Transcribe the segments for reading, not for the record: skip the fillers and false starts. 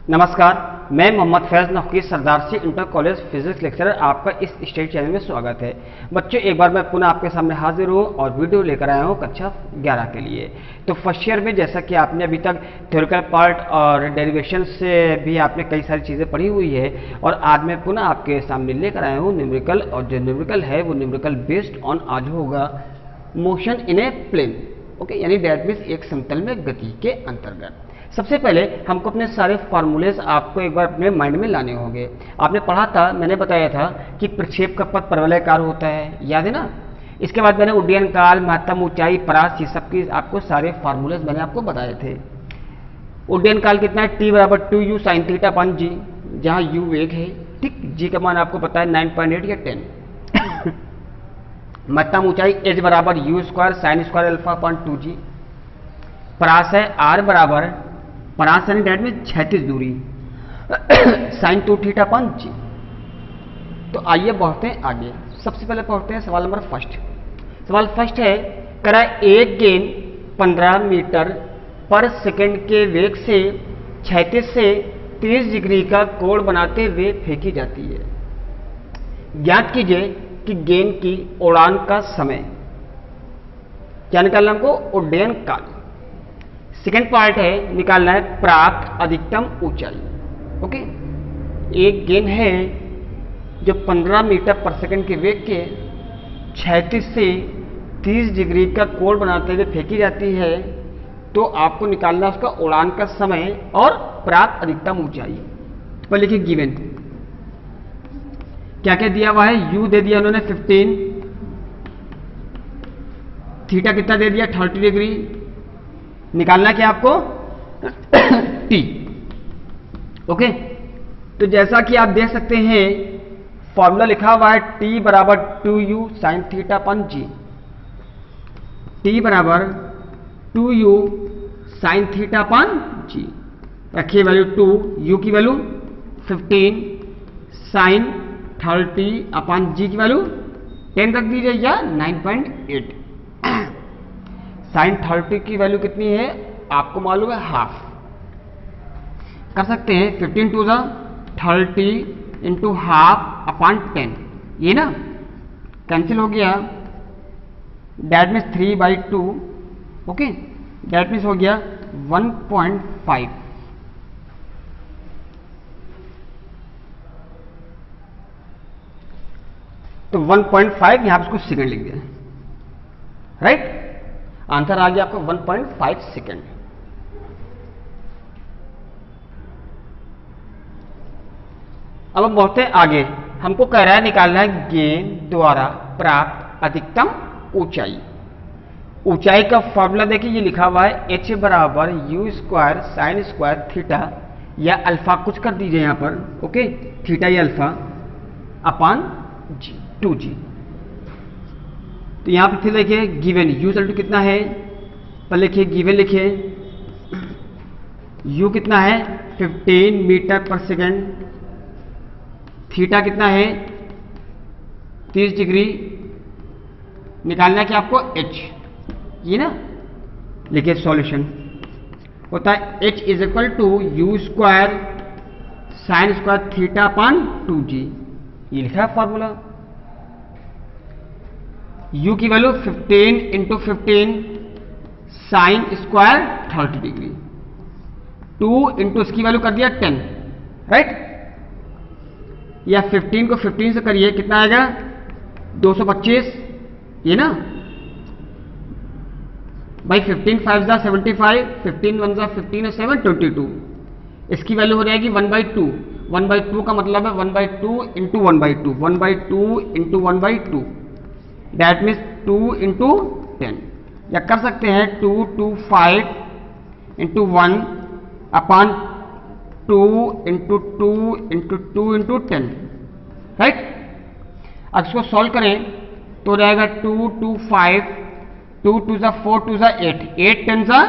नमस्कार, मैं मोहम्मद फैज़ नफ़कीर सरदार C inter college physics lecturer आपका इस स्टडी चैनल में स्वागत है। बच्चों, एक बार मैं पुनः आपके सामने हाजिर हूँ और वीडियो लेकर आया हूँ कक्षा 11 के लिए। तो फर्स्ट ईयर में जैसा कि आपने अभी तक थ्योरिकल पार्ट और डेरिवेशन से भी आपने कई सारी चीज़ें पढ़ी हुई है और आज मैं पुनः आपके सामने लेकर आया हूँ न्यूमेरिकल। और जो न्यूमेरिकल है वो न्यूमेरिकल बेस्ड ऑन आज होगा motion in a plane, okay, यानी दैट मीन्स एक समतल में गति के अंतर्गत। सबसे पहले हमको अपने सारे फार्मूलेज आपको एक बार अपने माइंड में लाने होंगे। आपने पढ़ा था, मैंने बताया था कि प्रक्षेप का पथ परवलयाकार होता है, याद है ना। इसके बाद मैंने उड्डयन काल, महत्तम ऊंचाई, परास, ये सब की आपको सारे फार्मूलेज मैंने आपको बताए थे। उड्डयन काल कितना है, टी बराबर 2u sin थीटा अपन जी, जहाँ u वेग है, ठीक, जी का मान आपको पता है 9.8 या 10। महत्तम ऊंचाई h बराबर u square sine square alpha upon 2g। परास है r बराबर, परास यानी डेट में क्षैतिज दूरी, साइन 2 थीटा अपन जी। तो आइए बढ़ते हैं आगे। सबसे पहले पढ़ते हैं सवाल नंबर फर्स्ट। सवाल फर्स्ट है, करा एक गेंद 15 मीटर पर सेकंड के वेग से क्षैतिज से 30 डिग्री का कोण बनाते हुए फेंकी जाती है। ज्ञात कीजिए कि गेंद की उड़ान का समय। क्या निकालना हमको? उड्डयन काल। सेकेंड पार्ट है, निकालना है प्राप्त अधिकतम ऊंचाई। ओके, एक गेंद है जो 15 मीटर पर सेकंड के वेग के क्षैतिज से 30 डिग्री का कोण बनाते हुए फेंकी जाती है, तो आपको निकालना उसका उड़ान का समय और प्राप्त अधिकतम ऊंचाई। तो लिखिए गिवन क्या क्या दिया हुआ है। u दे दिया उन्होंने 15, थीटा कितना दे दिया 30 डिग्री, निकालना क्या आपको t। ओके, तो जैसा कि आप देख सकते हैं फॉर्मूला लिखा हुआ है t बराबर 2u sin थीटा अपन g। t बराबर 2u sin थीटा अपन g। रखिए वैल्यू 2, u की वैल्यू 15, sin 30 अपन g की वैल्यू 10 रख दीजिए या 9.8। साइन 30 की वैल्यू कितनी है आपको मालूम है, हाफ। कर सकते हैं 15 टू 30 इंटू हाफ अपॉन 10, ये ना कैंसिल हो गया, that means 3/2। Okay, that means हो गया 1.5। तो 1.5 यहां पर उसको सेकंड लिख दिया, राइट। आंसर आ गया आपको 1.5 सेकेंड। अब हम बढ़ते हैं आगे। हमको कह रहा है निकालना है गेंद द्वारा प्राप्त अधिकतम ऊंचाई। ऊंचाई का फॉर्मूला देखिए, ये लिखा हुआ है h बराबर u square sine square theta या अल्फा, कुछ कर दीजिए यहां पर, ओके, थीटा या अल्फा अपान 2g। तो यहां पर फिर देखिए गिवन u इक्वल टू कितना है, पर लिखिए गिवन लिखिए u कितना है 15 मीटर पर सेकेंड, थीटा कितना है 30 डिग्री, निकालना है कि आपको h, ये ना। लिखिए सॉल्यूशन होता है h is equal to u square sine square theta upon 2g, ये लिखा है फॉर्मूला। u की वैल्यू 15 इंटू 15 साइन स्क्वायर 30 डिग्री, 2 इंटू इसकी वैल्यू कर दिया 10, राइट। या 15 को 15 से करिए, कितना आएगा 225, ये ना भाई। 15 5 जा 75, 15 1 जा 15 और 7 22, इसकी वैल्यू हो जाएगी 1/2। 1/2 का मतलब है 1/2 into 1/2, 1/2 into 1/2, that means 2 into 10। या कर सकते हैं 2 2 5 into 1 upon 2 into 2 into 2 into 10, right. अब इसको सॉल्व करें तो रहेगा 2 2 5, 2 2 जा 4 2 जा 8, 8 10 जा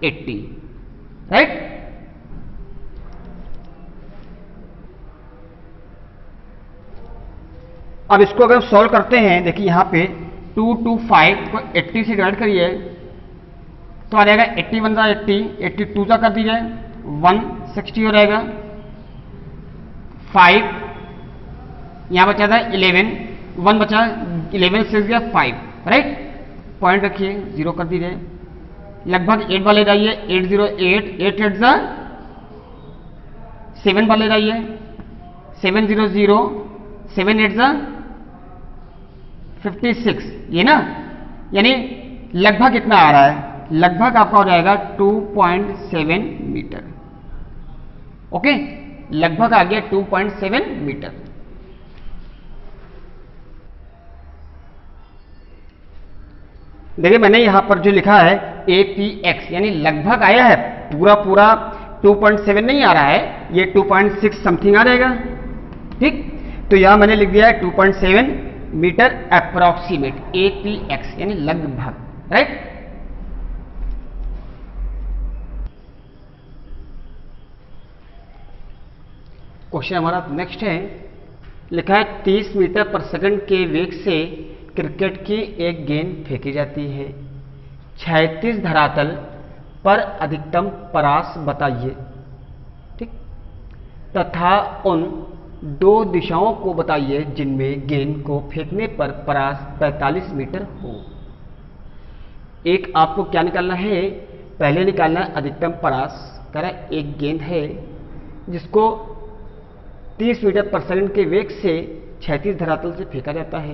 80, राइट। अब इसको अगर सॉल्व करते हैं, देखिए यहां पे 2 2 5 को 80 से डिवाइड करिए तो आ जाएगा 81 जा 80, 82 जा कर दीजिए 1 60 हो रहेगा। 5 यहां बचा था 11, 1 बचा, 11 6 गया 5, राइट। पॉइंट रखिए, 0 कर दीजिए। लगभग 8 वाले जाइए, 808, 8 8 जा 7 वाले जाइए, 700, 7 8 जा 56, ये ना, यानी लगभग कितना आ रहा है, लगभग आपका हो जाएगा 2.7 मीटर। ओके, लगभग आ गया 2.7 मीटर। देखिए मैंने यहां पर जो लिखा है APX, यानी लगभग आया है, पूरा पूरा 2.7 नहीं आ रहा है, ये 2.6 समथिंग आ रहेगा। ठीक, तो यहां मैंने लिख दिया है 2.7 मीटर अप्रोक्सीमेट, APX यानी लगभग, राइट। क्वेश्चन हमारा नेक्स्ट है, लिखा है 30 मीटर पर सेकंड के वेग से क्रिकेट की एक गेंद फेंकी जाती है, 36 धरातल पर अधिकतम परास बताइए। ठीक, तथा उन 2 दिशाओं को बताइए जिनमें गेंद को फेंकने पर परास 45 मीटर हो। एक आपको क्या निकालना है, पहले निकालना है अधिकतम परास। कह रहा है एक गेंद है जिसको 30 मीटर पर सेकंड के वेग से 36 धरातल से फेंका जाता है,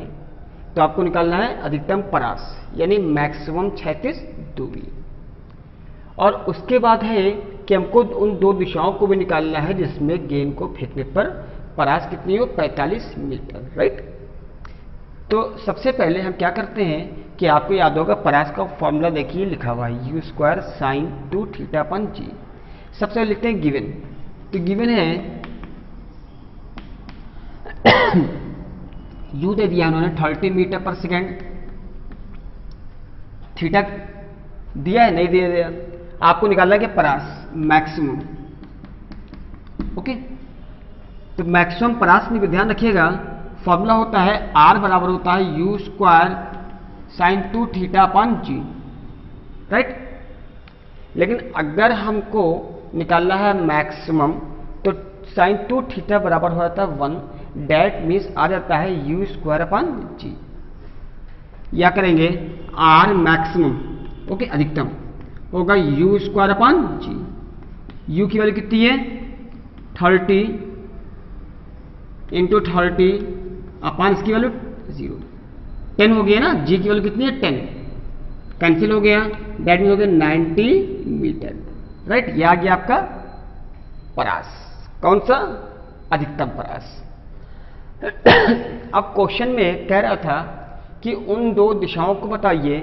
तो आपको निकालना है अधिकतम परास, यानी मैक्सिमम 36 दूरी। और उसके बाद है कि हमको उन 2 दिशाओं को भी निकालना है जिसमें गेंद को फेंकने पर परास कितनी हो, 45 मीटर, राइट। तो सबसे पहले हम क्या करते हैं कि आपको याद होगा परास का फॉर्मूला देखिए लिखा हुआ है u² sin 2 θ/g। सबसे पहले लिखते हैं गिवन, तो गिवन है u दे दिया उन्होंने 30 मीटर पर सेकेंड, थीटा दिया है नहीं दिया, आपको निकालना है कि परास मैक्सिमम। ओके, तो मैक्सिमम परास में ध्यान रखिएगा फॉर्मूला होता है R बराबर होता है u² sin 2 θ/g, राइट। लेकिन अगर हमको निकालना है मैक्सिमम तो sin 2 θ बराबर हो जाता है 1, डेट मीन्स आ जाता है u²/g। या करेंगे R मैक्सिमम, ओके, अधिकतम होगा u²/g। u की वैल्यू कितनी है 30 इंटू 30 अपान इसकी वैल्यू 0, 10 हो गया ना। g की वैल्यू कितनी है 10, कैंसिल हो गया, डेट मीन हो गया 90 मीटर, राइट। ये आ गया आपका परास, कौन सा, अधिकतम परास। अब क्वेश्चन में कह रहा था कि उन 2 दिशाओं को बताइए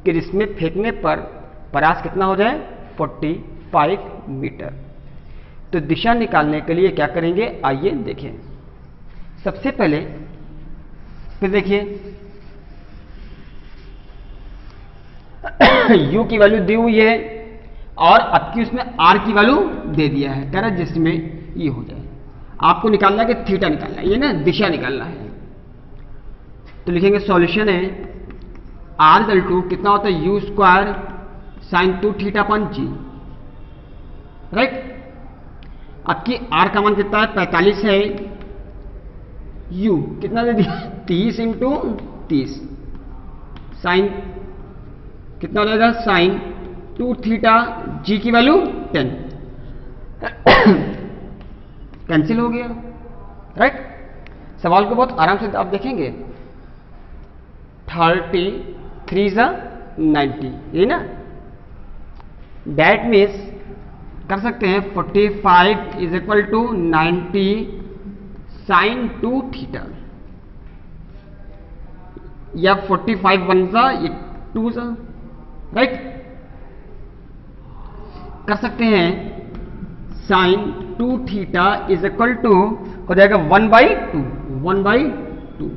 कि जिसमें फेंकने पर परास कितना हो जाए, 45 मीटर। तो दिशा निकालने के लिए क्या करेंगे, आइए देखें। सबसे पहले फिर देखिए u की वैल्यू दी हुई है और अब की उसमें r की वैल्यू दे दिया है, कह रहा है जिसमें ये हो जाए। आपको निकालना है कि थीटा निकालना है, ये ना दिशा निकालना है। तो लिखेंगे सॉल्यूशन है r इक्वल टू कितना होता है u² sin 2 θ/g, राइट। अब की r का मान कितना है 45 है, u कितना दे दिया 30 इंटू 30, साइन कितना हो जाएगा साइन 2 θ, g की वैल्यू 10, कैंसिल हो गया, राइट। सवाल को बहुत आराम से आप देखेंगे, 33 × 90, ये ना, डेट मीन्स कर सकते हैं 45 इज इक्वल टू 90 साइन 2 θ, या 45 1 सा 2 सा, राइट। कर सकते हैं साइन 2 θ इज इक्वल टू हो जाएगा 1/2,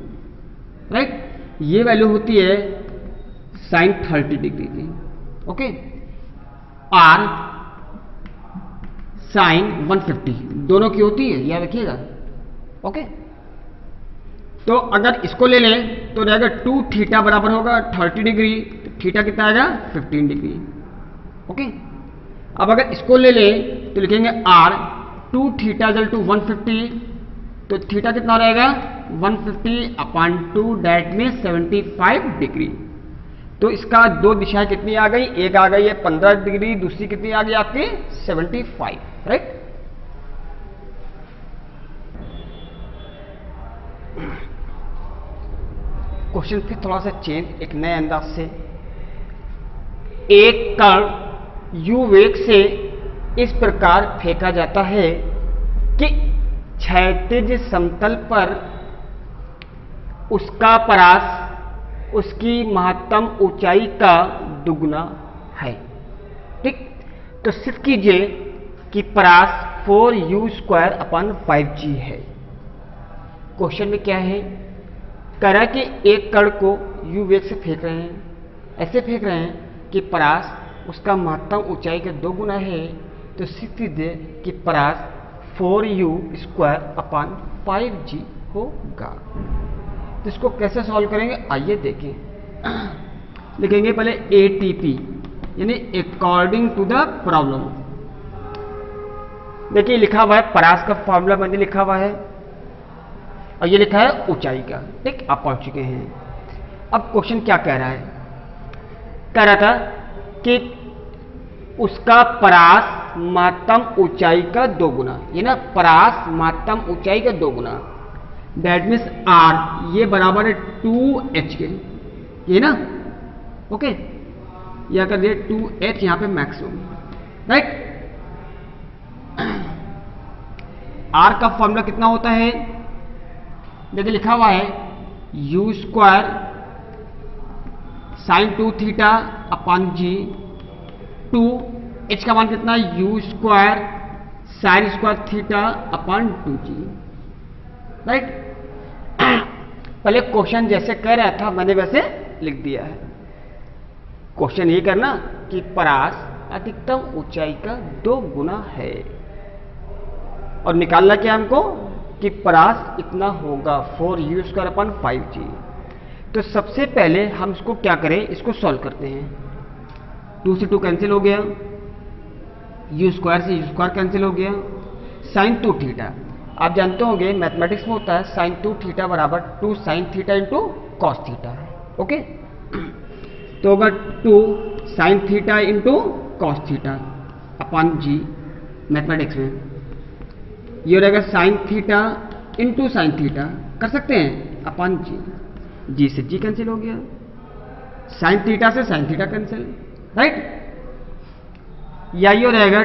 राइट। ये वैल्यू होती है साइन 30 डिग्री की, ओके। आर साइन 150 दोनों की होती है, याद रखिएगा, ओके। तो अगर इसको ले लें तो रहेगा 2 θ बराबर होगा 30 डिग्री, तो थीटा कितना आएगा 15 डिग्री, ओके। अब अगर इसको ले लें तो लिखेंगे आर 2 थीटा इक्वल टू 150, तो थीटा कितना हो जाएगा 150/2, दैट मीन 75 डिग्री। तो इसका दो दिशाएं कितनी आ गई, एक आ गई है 15 डिग्री, दूसरी कितनी आ गई आपकी 75, राइट। क्वेश्चन फिर थोड़ा सा चेंज, एक नए अंदाज से। एक कण u वेग से इस प्रकार फेंका जाता है कि क्षैतिज समतल पर उसका परास उसकी महत्तम ऊंचाई का दुगना है, ठीक। तो सिद्ध कीजिए कि परास 4u²/5g है। क्वेश्चन में क्या है, कह रहा है कि एक कण को u वेग से फेंक रहे हैं, ऐसे फेंक रहे हैं कि परास उसका महत्तम ऊंचाई का 2 गुना है। तो सिद्ध कीजिए कि परास 4u²/5g होगा। तो इसको कैसे सॉल्व करेंगे, आइए देखें। लिखेंगे पहले ATP यानी अकॉर्डिंग टू द प्रॉब्लम। देखिए लिखा हुआ है परास का फॉर्मूला मैंने लिखा हुआ है और ये लिखा है ऊंचाई का, ठीक। आप पहुंच चुके हैं। अब क्वेश्चन क्या कह रहा है, कह रहा था कि उसका परास महत्तम ऊंचाई का 2 गुना, ये ना परास महत्तम ऊंचाई का 2 गुना, दैट मीन्स आर ये बराबर है 2h के, ये ना ओके, या कर दिए 2h यहां पे मैक्सिमम, राइट। आर का फॉर्मूला कितना होता है, देखिए लिखा हुआ है u² sin 2 θ/g, 2h का मान कितना है u² sin² θ/2g, राइट। पहले क्वेश्चन जैसे कह रहा था मैंने वैसे लिख दिया है। क्वेश्चन ये करना कि परास अधिकतम ऊंचाई का 2 गुना है और निकालना क्या हमको कि परास इतना होगा 4u²/5g। तो सबसे पहले हम इसको क्या करें, इसको सॉल्व करते हैं। 2 से 2 कैंसिल हो गया, u² से u² कैंसिल हो गया, sin 2 θ आप जानते होंगे मैथमेटिक्स में होता है sin 2 θ बराबर 2 sin θ into cos theta, okay. तो होगा 2 sin θ into cos θ/g mathematics में। ये हो जाएगा sin θ इंटू sin θ, कर सकते हैं अपन g से g कैंसिल हो गया, sin θ से sin θ कैंसिल, राइट। या ये हो जाएगा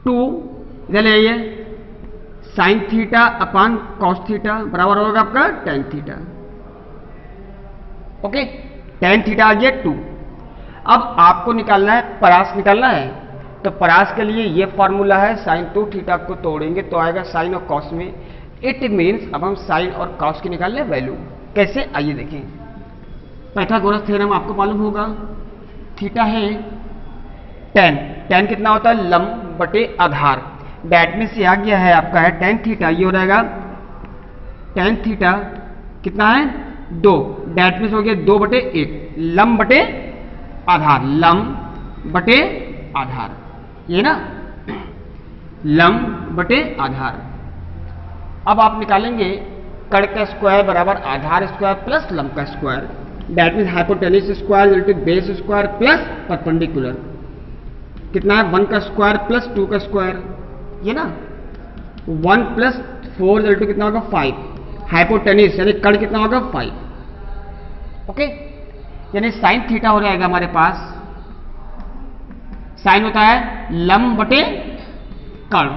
2 इधर ले आइए sin θ/cos θ बराबर होगा आपका tan θ, ओके। tan θ आ गया 2। अब आपको निकालना है परास निकालना है, तो परास के लिए ये फॉर्मूला है sin 2 θ को तोड़ेंगे तो आएगा साइन और कॉस में। इट मीन्स अब हम साइन और कॉस की निकाल लें वैल्यू, कैसे आइए देखें। पाइथागोरस थ्योरम आपको मालूम होगा, थीटा है tan कितना होता है लंब बटे आधार, दैट मीन्स ये आ गया है आपका है tan θ, ये हो जाएगा tan θ कितना है 2, दैट मीन्स हो गया 2/1 लंब बटे आधार, लंब बटे आधार, ये ना लंब बटे आधार। अब आप निकालेंगे कण का स्क्वायर बराबर आधार स्क्वायर प्लस लंब का square, that means hypotenuse square into base square plus perpendicular, कितना है 1 का स्क्वायर प्लस 2 का स्क्वायर, ये ना 1 प्लस 4 इनटू कितना होगा 5, हाइपोटेन्यूज यानी कण कितना होगा 5, ओके। यानी साइन थीटा हो जाएगा हमारे पास, साइन होता है लंब बटे कण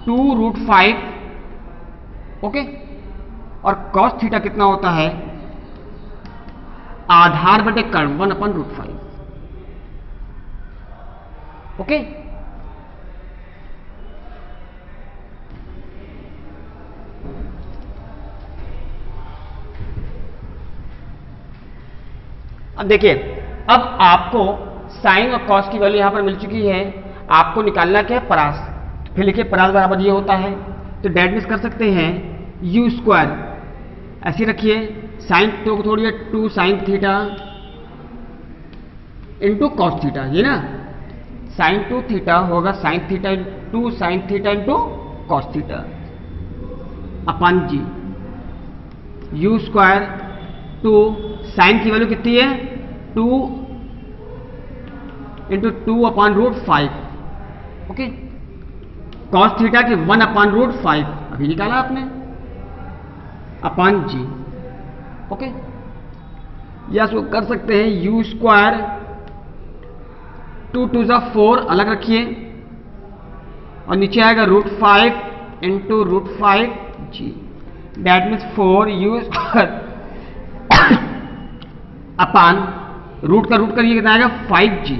2√5, ओके। और कॉस थीटा कितना होता है आधार बटे कण 1/√5, ओके। अब देखिए, अब आपको साइन और कॉस की वैल्यू यहां पर मिल चुकी है, आपको निकालना क्या है परास। फिर लिखिए परास बराबर ये होता है, तो डेट मीन्स कर सकते हैं u², ऐसे रखिए साइन तो थोड़ी 2 sin θ इंटू कॉस थीटा, ये ना साइन 2 थीटा होगा sine theta two sine theta into cos theta upon g, u square 2 sine की वैल्यू कितनी है 2 into 2 upon root 5, okay. Cos theta की 1 अपॉन रूट 5 अभी निकाला आपने, अपॉन जी, ओके। या इसको कर सकते हैं यू स्क्वायर 2 2 4 अलग रखिए और नीचे आएगा root 5 into root 5 g, that means 4 u square upon root का रूट करिए कितना आएगा 5g,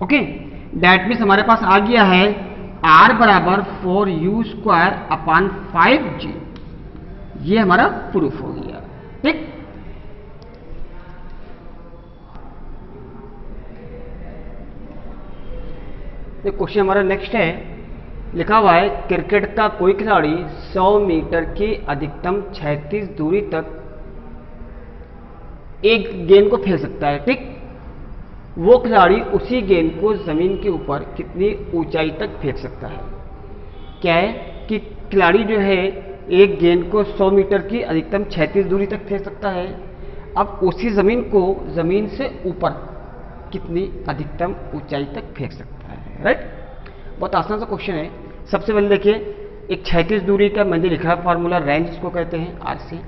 ओके। दैट मीन्स हमारे पास आ गया है r बराबर 4u स्क्वायर अपान 5g। ये हमारा प्रूफ हो गया, ठीक। क्वेश्चन हमारा नेक्स्ट है, लिखा हुआ है क्रिकेट का कोई खिलाड़ी 100 मीटर की अधिकतम क्षैतिज दूरी तक एक गेंद को फेंक सकता है, ठीक। वो खिलाड़ी उसी गेंद को जमीन के ऊपर कितनी ऊंचाई तक फेंक सकता है। क्या है कि खिलाड़ी जो है एक गेंद को 100 मीटर की अधिकतम क्षैतिज दूरी तक फेंक सकता है। अब उसी जमीन को जमीन से ऊपर कितनी अधिकतम ऊंचाई तक फेंक सकता है, राइट। बहुत आसान सा क्वेश्चन है। सबसे पहले देखिए, एक क्षैतिज दूरी का मैंने लिखा फार्मूला रेंज इसको कहते हैं आर से,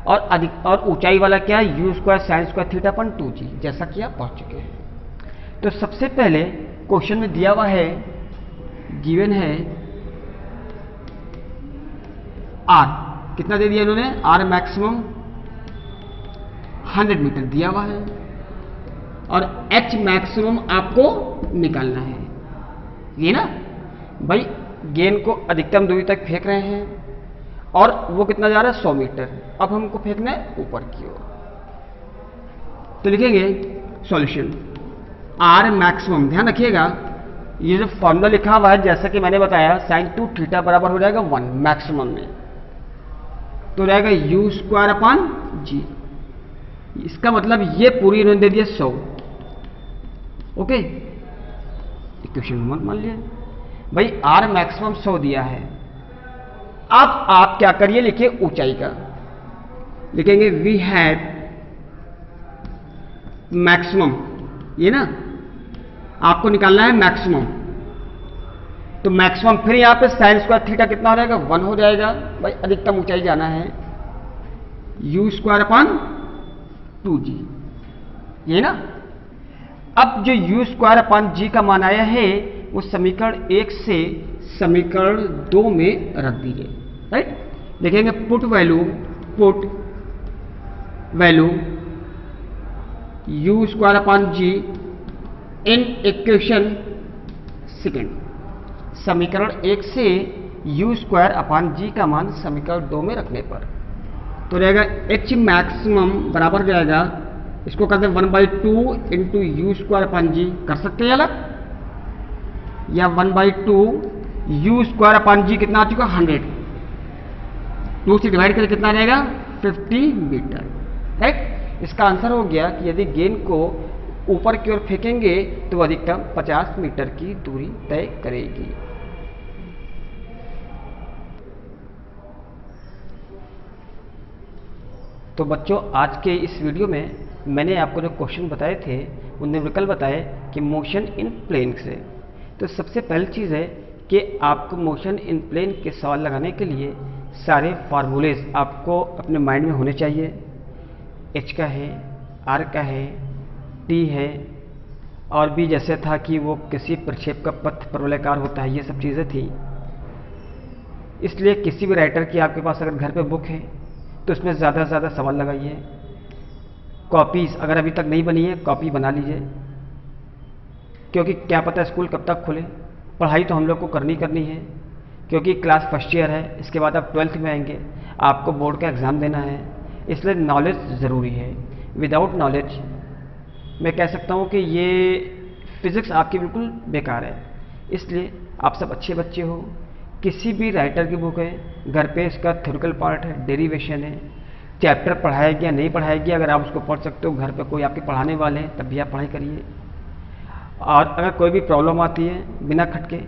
और अधिक और ऊंचाई वाला क्या है you square sine square theta upon 2g, जैसा कि आप पढ़ चुके हैं। तो सबसे पहले क्वेश्चन में दिया हुआ है, गिवन है आर, कितना दे दिया इन्होंने, आर मैक्सिमम 100 मीटर दिया हुआ है और एच मैक्सिमम आपको निकालना है। ये ना भाई, गेंद को अधिकतम दूरी तक फेंक रहे हैं और वो कितना जा रहा है 100 मीटर। अब हमको फेंकना है ऊपर की ओर, तो लिखेंगे सॉल्यूशन आर मैक्सिमम। ध्यान रखिएगा ये जो फॉर्मूला लिखा हुआ है, जैसा कि मैंने बताया साइन 2 थीटा बराबर हो जाएगा 1 मैक्सिमम में, तो रहेगा यू स्क्वायर अपॉन जी। इसका मतलब ये पूरी इन्होंने दे दिया 100, ओके। इक्वेशन मान लिया भाई, आर मैक्सिमम 100 दिया है। अब आप क्या करिए, लिखिए ऊंचाई का, लिखेंगे वी हैव मैक्सिमम, ये ना आपको निकालना है मैक्सिमम। तो मैक्सिमम फिर यहां पे साइन स्क्वायर थीटा कितना हो जाएगा 1 हो जाएगा भाई, अधिकतम ऊंचाई जाना है यू स्क्वायर अपॉन 2g, ये ना। अब जो यू स्क्वायर अपॉन जी का मान आया है वो समीकरण 1 से समीकरण 2 में रख दीजिए, राइट। देखेंगे put value u square upon g in equation second. समीकरण 1 से यू स्क्वायर अपॉन जी का मान समीकरण 2 में रखने पर तो रहेगा एच मैक्सिमम बराबर जाएगा, इसको करते हैं 1/2 इंटू यू स्क्वायर अपॉन जी, कर सकते हैं अलग, या 1/2 यू स्क्वायर अपॉन जी कितना आ चुका 100, 2 से डिवाइड करके कितना रहेगा 50 मीटर, राइट। इसका आंसर हो गया कि यदि गेंद को ऊपर की ओर फेंकेंगे तो अधिकतम 50 मीटर की दूरी तय करेगी। तो बच्चों, आज के इस वीडियो में मैंने आपको जो क्वेश्चन बताए थे वो न्यूमेरिकल बताए कि मोशन इन प्लेन से। तो सबसे पहली चीज़ है कि आपको मोशन इन प्लेन के सवाल लगाने के लिए सारे फार्मूलेज आपको अपने माइंड में होने चाहिए। एच का है, आर का है, टी है, और भी जैसे था कि वो किसी प्रक्षेप का पथ परवलयाकार होता है, ये सब चीज़ें थी। इसलिए किसी भी राइटर की आपके पास अगर घर पे बुक है तो उसमें ज़्यादा से ज़्यादा सवाल लगाइए। कॉपीज़ अगर अभी तक नहीं बनी है, कॉपी बना लीजिए, क्योंकि क्या पता स्कूल कब तक खुले। पढ़ाई तो हम लोग को करनी है, क्योंकि क्लास फर्स्ट ईयर है, इसके बाद आप 12th में आएंगे, आपको बोर्ड का एग्ज़ाम देना है, इसलिए नॉलेज ज़रूरी है। विदाउट नॉलेज मैं कह सकता हूँ कि ये फिज़िक्स आपकी बिल्कुल बेकार है। इसलिए आप सब अच्छे बच्चे हो, किसी भी राइटर की बुक है, घर पे इसका थ्योरिकल पार्ट है, डेरिवेशन है, चैप्टर पढ़ाया गया नहीं पढ़ाया गया, अगर आप उसको पढ़ सकते हो, घर पे कोई आपके पढ़ाने वाले हैं तब भी आप पढ़ाई करिए। और अगर कोई भी प्रॉब्लम आती है बिना खटके,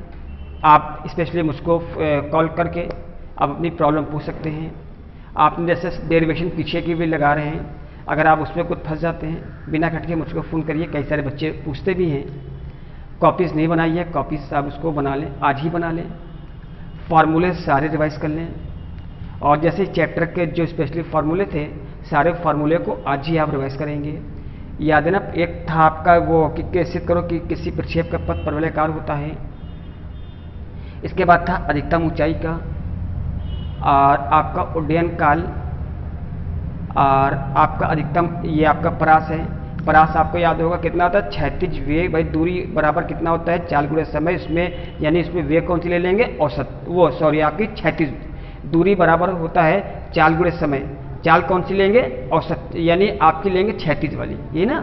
आप स्पेशली मुझको कॉल करके आप अपनी प्रॉब्लम पूछ सकते हैं। आपने जैसे डेरिवेशन पीछे की भी लगा रहे हैं, अगर आप उसमें कुछ फंस जाते हैं बिना खटके मुझको फ़ोन करिए। कई सारे बच्चे पूछते भी हैं। कॉपीज़ नहीं बनाई है, कॉपीज़ आप उसको बना लें, आज ही बना लें। फार्मूले सारे रिवाइज कर लें, और जैसे चैप्टर के जो स्पेशली फार्मूले थे, सारे फार्मूले को आज ही आप रिवाइज करेंगे। याद है ना, एक था आपका वो कि कैसे करो कि किसी प्रक्षेप का पथ परवलयाकार होता है। इसके बाद था अधिकतम ऊंचाई का, और आपका उड्डयन काल, और आपका अधिकतम, ये आपका परास है। परास आपको याद होगा कितना होता है, क्षैतिज वेग भाई दूरी बराबर कितना होता है, चाल गुणे समय। इसमें यानी इसमें वेग कौन सी ले लेंगे, औसत, वो सॉरी आपकी क्षैतिज दूरी बराबर होता है चाल गुणे समय। चाल कौन सी लेंगे, औसत, यानी आपकी लेंगे क्षैतिज वाली, ये ना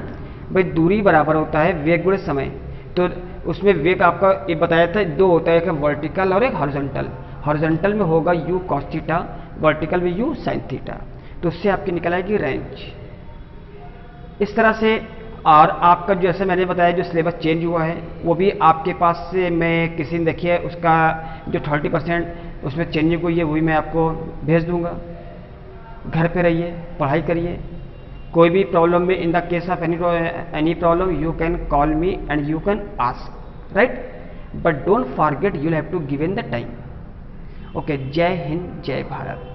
भाई दूरी बराबर होता है वेग गुणे समय। तो उसमें वेग आपका ये बताया था दो होता है, एक वर्टिकल और एक हॉरिजॉन्टल। हॉरिजॉन्टल में होगा u cos थीटा, वर्टिकल में u sin थीटा। तो उससे आपकी निकल आएगी रेंज इस तरह से। और आपका जैसे मैंने बताया जो सिलेबस चेंज हुआ है वो भी आपके पास से मैं किसी ने देखिए उसका जो 30% उसमें चेंजिंग हुई है वही मैं आपको भेज दूंगा। घर पे रहिए, पढ़ाई करिए। कोई भी प्रॉब्लम में in the case of any problem you can call me and you can ask, right, but don't forget you have to give in the time. Okay, जय हिंद, जय भारत।